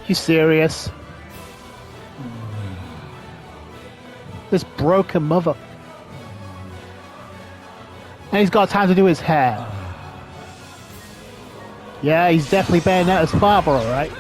You serious? This broken mother. And he's got time to do his hair. Yeah, he's definitely Bayonetta's father, alright?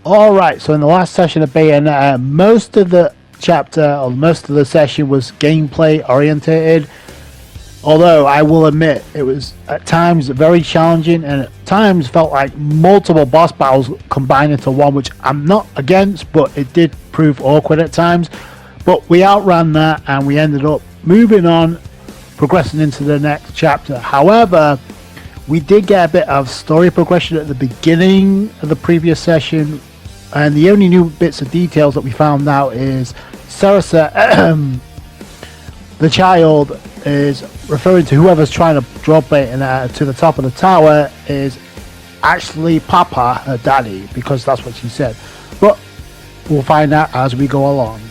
Alright, so in the last session of Bayonetta, most of the chapter, or most of the session was gameplay orientated. Although, I will admit, it was at times very challenging, and at times felt like multiple boss battles combined into one, which I'm not against, but it did prove awkward at times. But we outran that, and we ended up moving on, progressing into the next chapter. However, we did get a bit of story progression at the beginning of the previous session, and the only new bits of details that we found out is Sarasa, the child, is referring to whoever's trying to drop Bayonetta to the top of the tower is actually Papa, her daddy, because that's what she said. But we'll find out as we go along.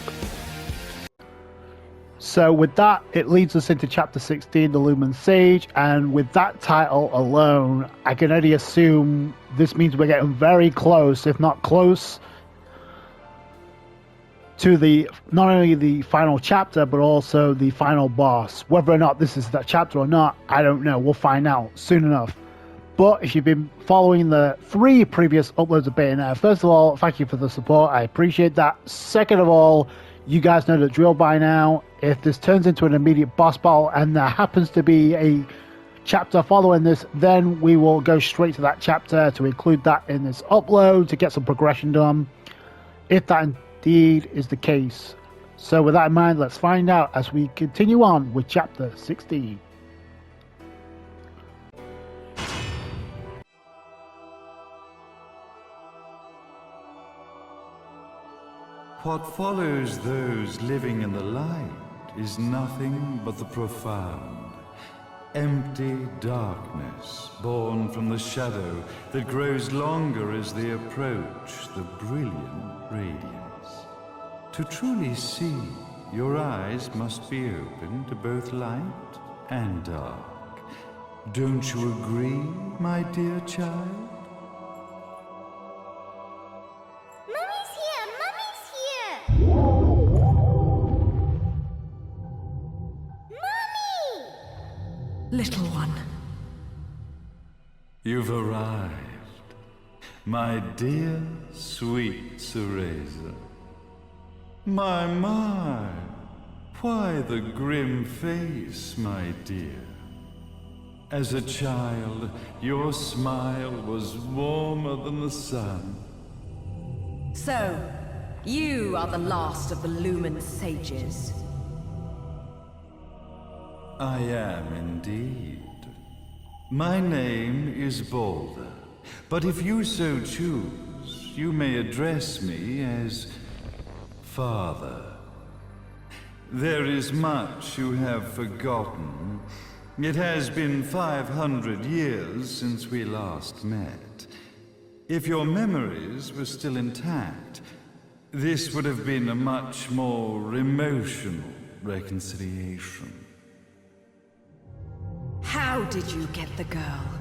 So with that, it leads us into chapter 16, the Lumen Sage, and with that title alone, I can only assume this means we're getting very close, if not close, to the not only the final chapter, but also the final boss. Whether or not this is that chapter or not, I don't know. We'll find out soon enough. But if you've been following the 3 previous uploads of Bayonetta, first of all, thank you for the support. I appreciate that. Second of all, you guys know the drill by now. If this turns into an immediate boss battle and there happens to be a chapter following this, then we will go straight to that chapter to include that in this upload to get some progression done, if that indeed is the case. So with that in mind, let's find out as we continue on with chapter 16. What follows those living in the light is nothing but the profound, empty darkness born from the shadow that grows longer as they approach the brilliant radiance. To truly see, your eyes must be open to both light and dark. Don't you agree, my dear child? Little one. You've arrived, my dear, sweet Cereza. My, why the grim face, my dear? As a child, your smile was warmer than the sun. So, you are the last of the Lumen Sages. I am indeed. My name is Balder, but if you so choose, you may address me as Father. There is much you have forgotten. It has been 500 years since we last met. If your memories were still intact, this would have been a much more emotional reconciliation. How did you get the girl?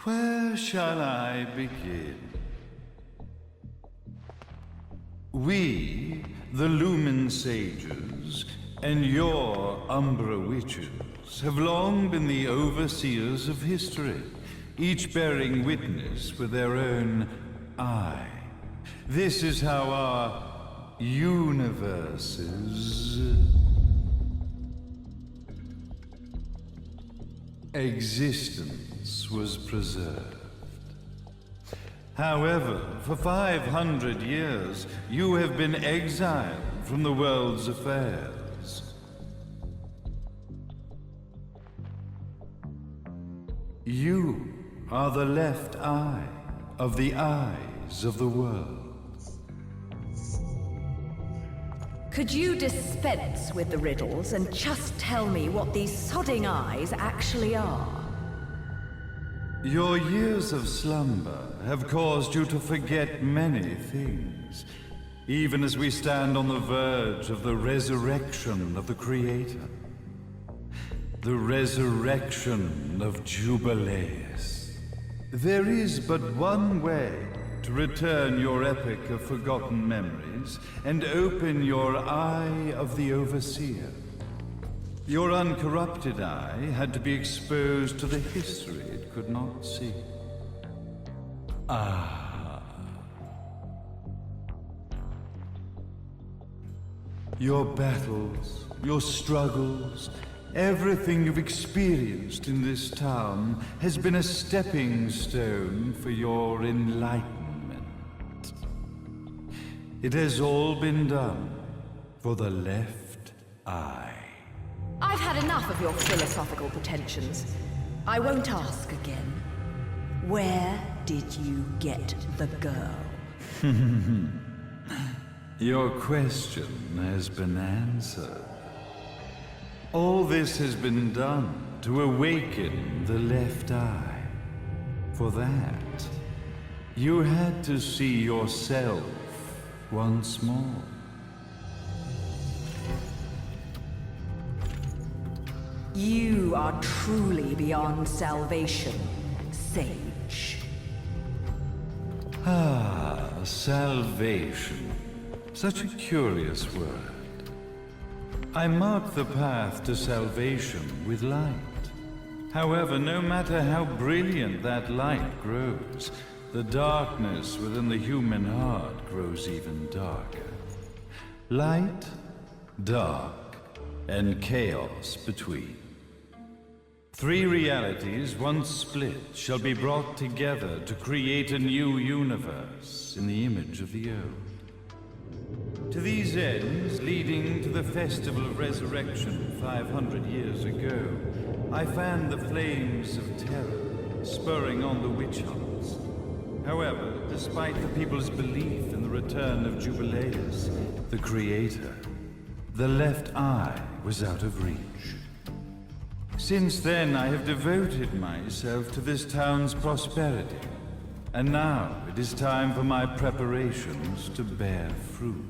Where shall I begin? We, the Lumen Sages, and your Umbra Witches, have long been the overseers of history, each bearing witness with their own eye. This is how our universes existence was preserved. However, for 500 years, you have been exiled from the world's affairs. You are the left eye of the eyes of the world. Could you dispense with the riddles and just tell me what these sodding eyes actually are? Your years of slumber have caused you to forget many things, even as we stand on the verge of the resurrection of the Creator. The resurrection of Jubileus. There is but one way to return your epic of forgotten memories and open your eye of the Overseer. Your uncorrupted eye had to be exposed to the history it could not see. Your battles, your struggles, everything you've experienced in this town has been a stepping stone for your enlightenment. It has all been done for the left eye. I've had enough of your philosophical pretensions. I won't ask again. Where did you get the girl? Your question has been answered. All this has been done to awaken the left eye. For that, you had to see yourself once more. You are truly beyond salvation, sage. Salvation. Such a curious word. I mark the path to salvation with light. However, no matter how brilliant that light grows, the darkness within the human heart grows even darker. Light, dark, and chaos between. Three realities, once split, shall be brought together to create a new universe in the image of the old. To these ends, leading to the Festival of Resurrection 500 years ago, I fanned the flames of terror, spurring on the witch hunts. However, despite the people's belief in the return of Jubileus, the Creator, the left eye was out of reach. Since then, I have devoted myself to this town's prosperity, and now it is time for my preparations to bear fruit.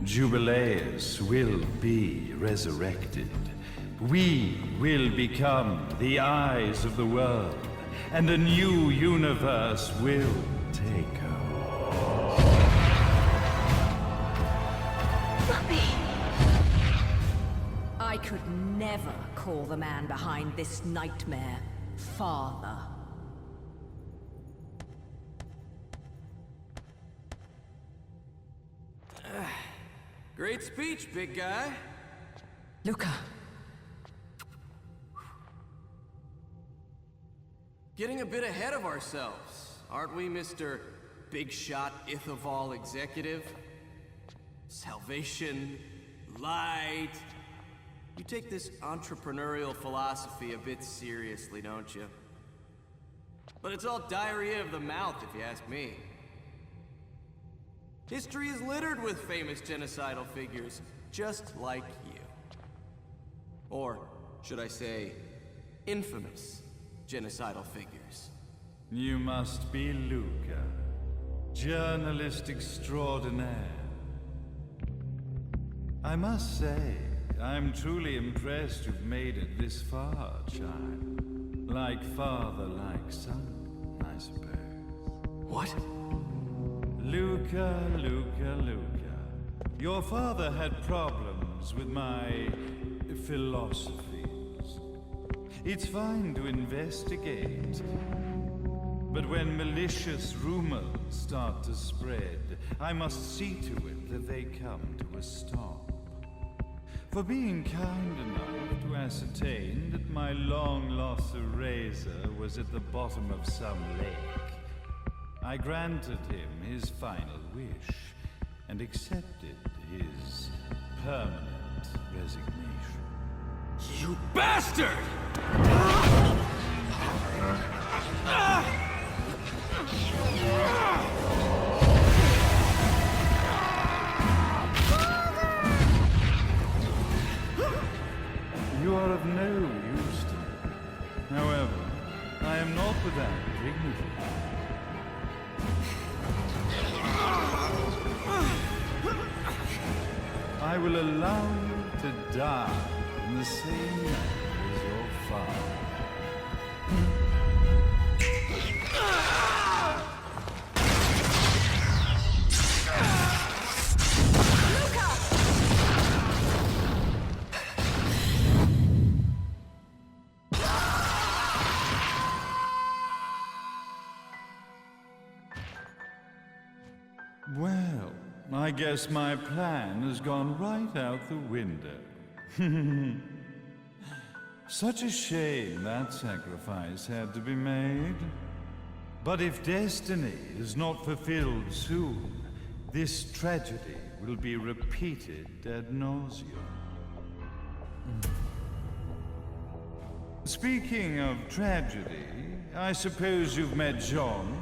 Jubileus will be resurrected. We will become the eyes of the world, and a new universe will take over. Mummy! I could never call the man behind this nightmare father. Great speech, big guy. Luca. Getting a bit ahead of ourselves, aren't we, Mr. Big Shot Ithaval Executive? Salvation, light. You take this entrepreneurial philosophy a bit seriously, don't you? But it's all diarrhea of the mouth, if you ask me. History is littered with famous genocidal figures, just like you. Or, should I say, infamous genocidal figures. You must be Luca, journalist extraordinaire. I must say, I'm truly impressed you've made it this far, child. Like father, like son, I suppose. What? Luca, Luca, Luca. Your father had problems with my philosophies. It's fine to investigate, but when malicious rumors start to spread, I must see to it that they come to a stop. For being kind enough to ascertain that my long-lost eraser was at the bottom of some lake, I granted him his final wish and accepted his permanent resignation. You bastard! without dignity. I will allow you to die in the same manner as your father. Well, I guess my plan has gone right out the window. Such a shame that sacrifice had to be made. But if destiny is not fulfilled soon, this tragedy will be repeated ad nauseum. Speaking of tragedy, I suppose you've met Jean.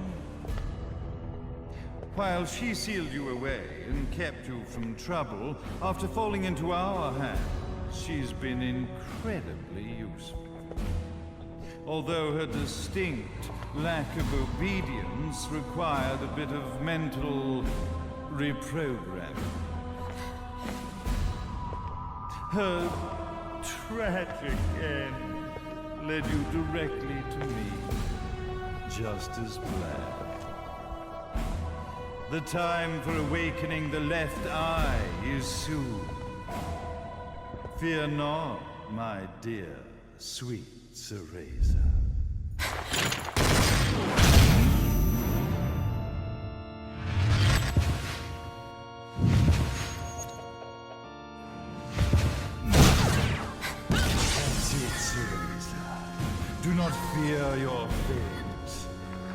While she sealed you away and kept you from trouble, after falling into our hands, she's been incredibly useful. Although her distinct lack of obedience required a bit of mental reprogramming. Her tragic end led you directly to me, just as planned. The time for awakening the left eye is soon. Fear not, my dear, sweet Cereza. That's it, Cereza. Do not fear your fate.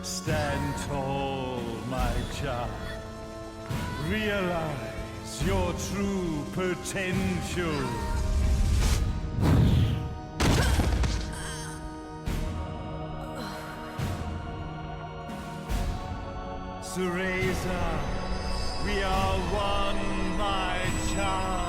Stand tall, my child. Realize your true potential. Cereza, we are one, my child.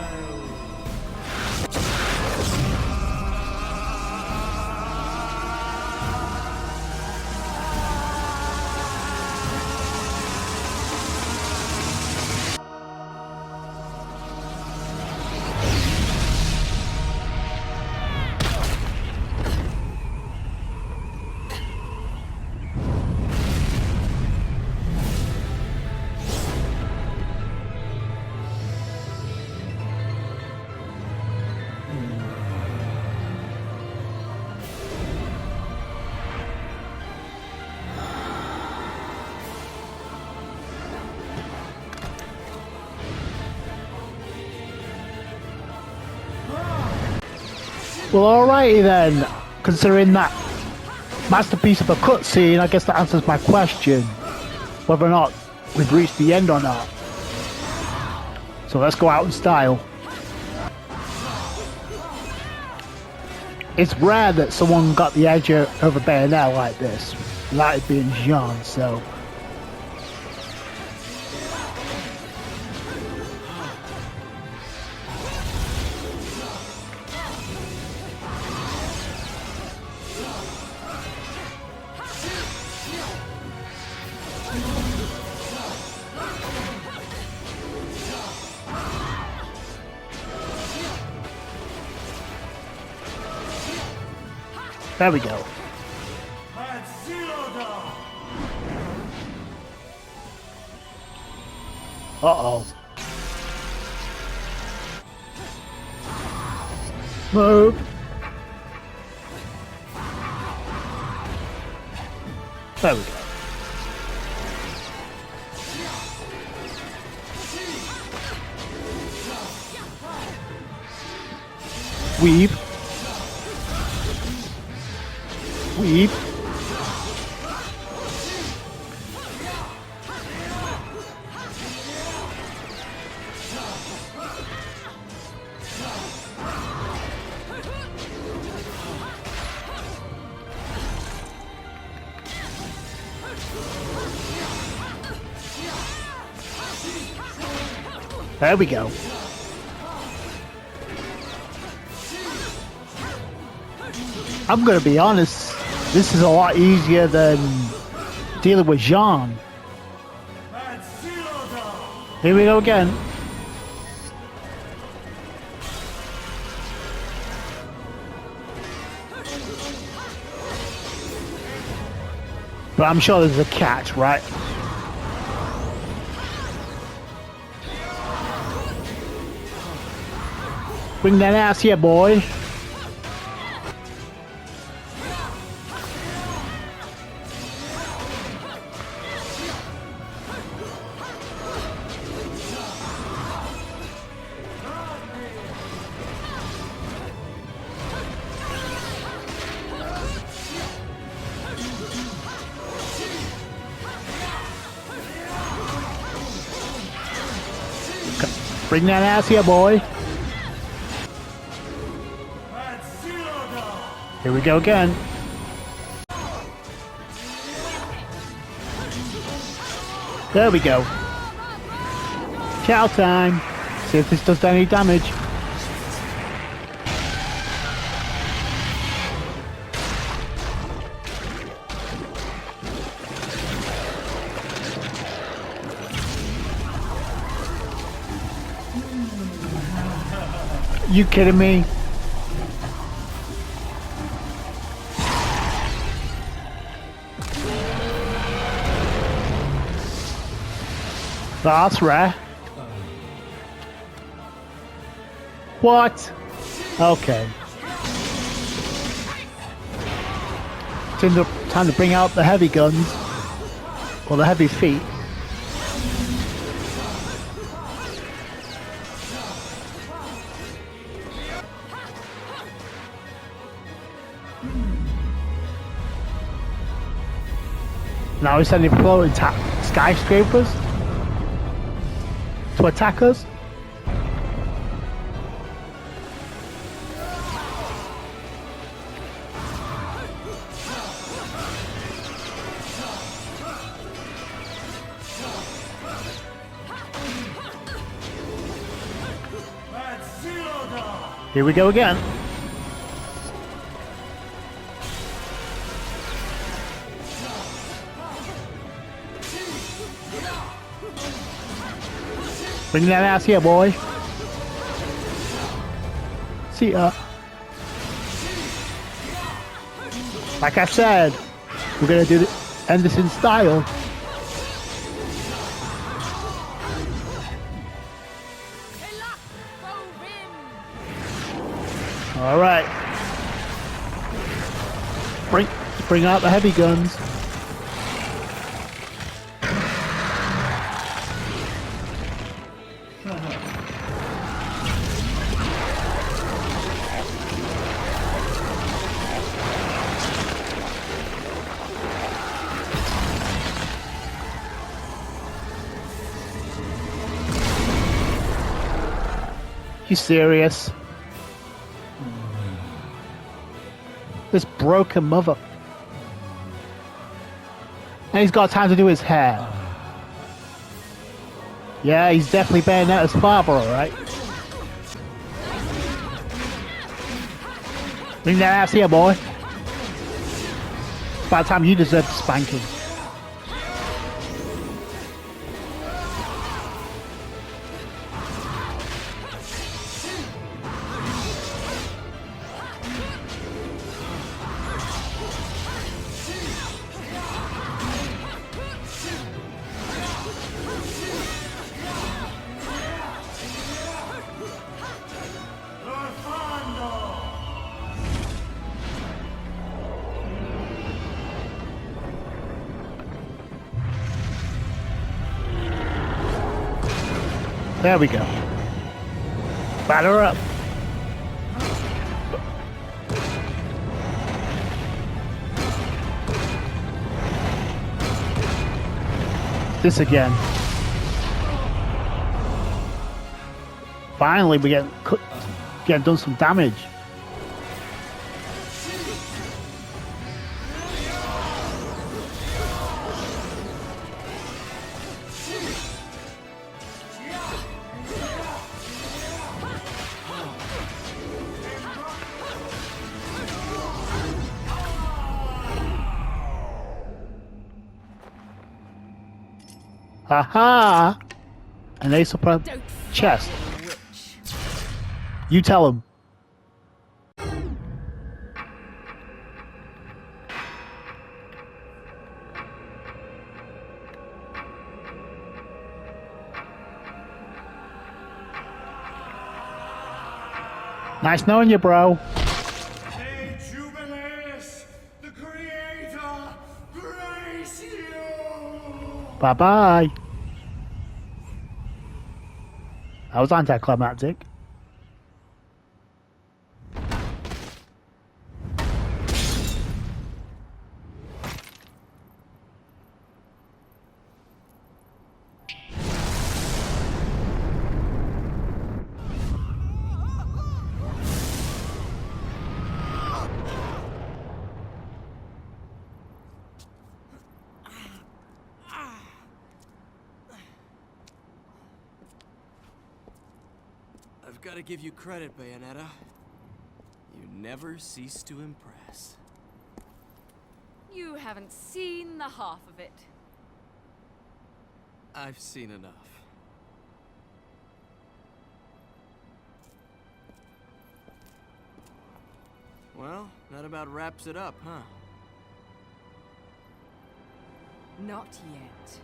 Well, alrighty then. Considering that masterpiece of a cutscene, I guess that answers my question. Whether or not we've reached the end or not. So let's go out in style. It's rare that someone got the edge over Bayonetta like this. Without it being Jean, so... There we go. Uh-oh. Move. There we go. Weave. Weave. There we go. I'm gonna be honest, This is a lot easier than dealing with Jean. Here we go again. But I'm sure there's a catch, right? Bring that ass here, boy. Bring that ass here, boy. Here we go again. There we go. Chow time. See if this does any damage. You kidding me? That's rare. What? Okay. Time to bring out the heavy guns. Or the heavy feet. Now we're sending floating skyscrapers to attack us. Here we go again. Bring that ass here, boy. See ya. Like I said, we're gonna end this in style. All right. Bring out the heavy guns. You serious? This broken mother. And he's got time to do his hair. Yeah, he's definitely Bayonetta's father, alright? Bring that ass here, boy. By the time you deserve the spanking. There we go. Batter up. This again. Finally, we get done some damage. Ha! An ace of Don't chest. fight with a witch. You tell him. Nice knowing you, bro. Hey, Jubileus, the Creator, grace you! Bye-bye. That was anticlimactic. I've got to give you credit, Bayonetta. You never cease to impress. You haven't seen the half of it. I've seen enough. Well, that about wraps it up, huh? Not yet.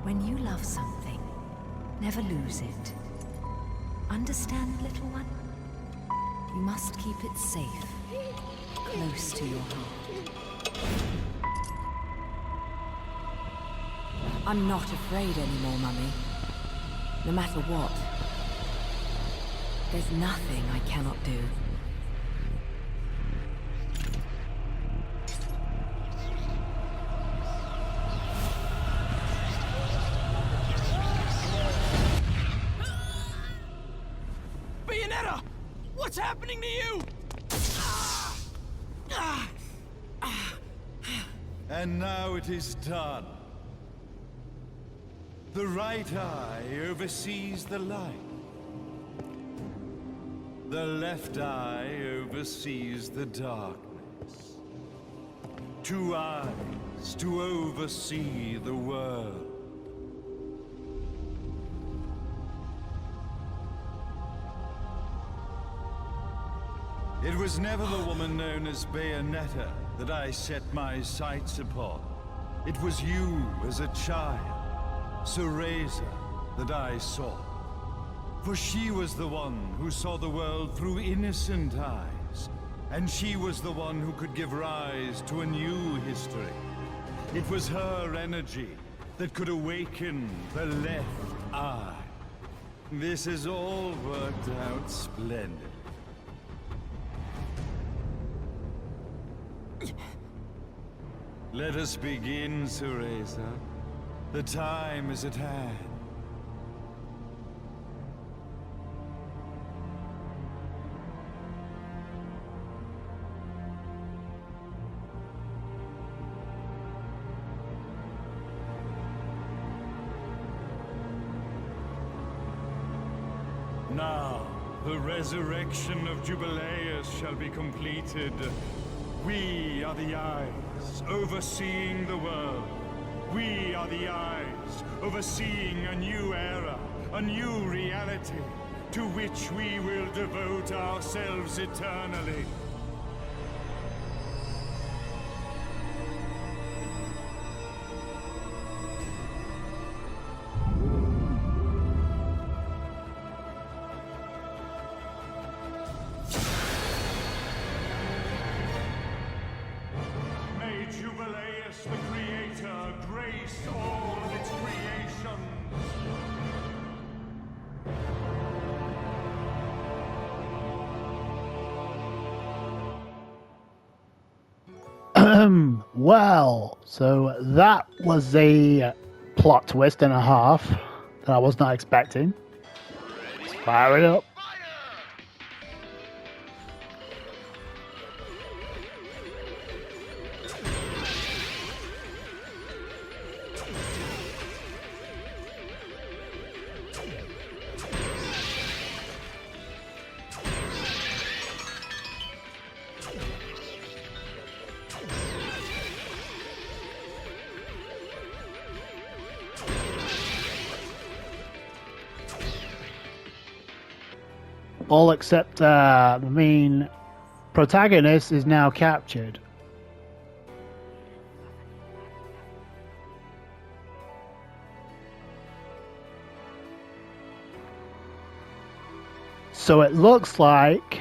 When you love something, never lose it. Understand, little one? You must keep it safe, close to your heart. I'm not afraid anymore, Mummy. No matter what. There's nothing I cannot do. Bayonetta! What's happening to you? And now it is done. The right eye oversees the light. The left eye oversees the darkness. 2 eyes to oversee the world. It was never the woman known as Bayonetta that I set my sights upon. It was you as a child, Cereza, that I sought. For she was the one who saw the world through innocent eyes, and she was the one who could give rise to a new history. It was her energy that could awaken the left eye. This has all worked out splendid. Let us begin, Cereza. The time is at hand. Now, the resurrection of Jubileus shall be completed. We are the eyes, overseeing the world. We are the eyes, overseeing a new era, a new reality, to which we will devote ourselves eternally. Jubileus, the Creator, grace all of its creations. Well, so that was a plot twist and a half that I was not expecting. Let's fire it up. All except the main protagonist is now captured. So it looks like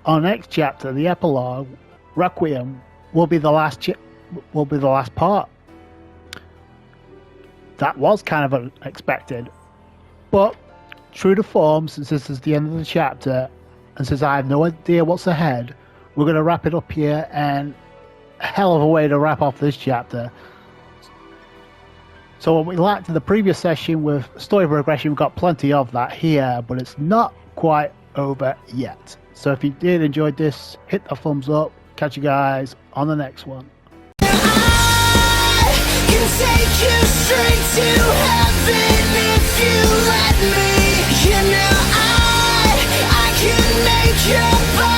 our next chapter, the epilogue, Requiem, will be the last part. That was kind of unexpected, but true to form, since this is the end of the chapter, and since I have no idea what's ahead, we're going to wrap it up here, and a hell of a way to wrap off this chapter. So what we lacked in the previous session with story progression, we've got plenty of that here, but it's not quite over yet. So if you did enjoy this, hit the thumbs up. Catch you guys on the next one. I can take you straight to heaven if you let me. You know I can make your body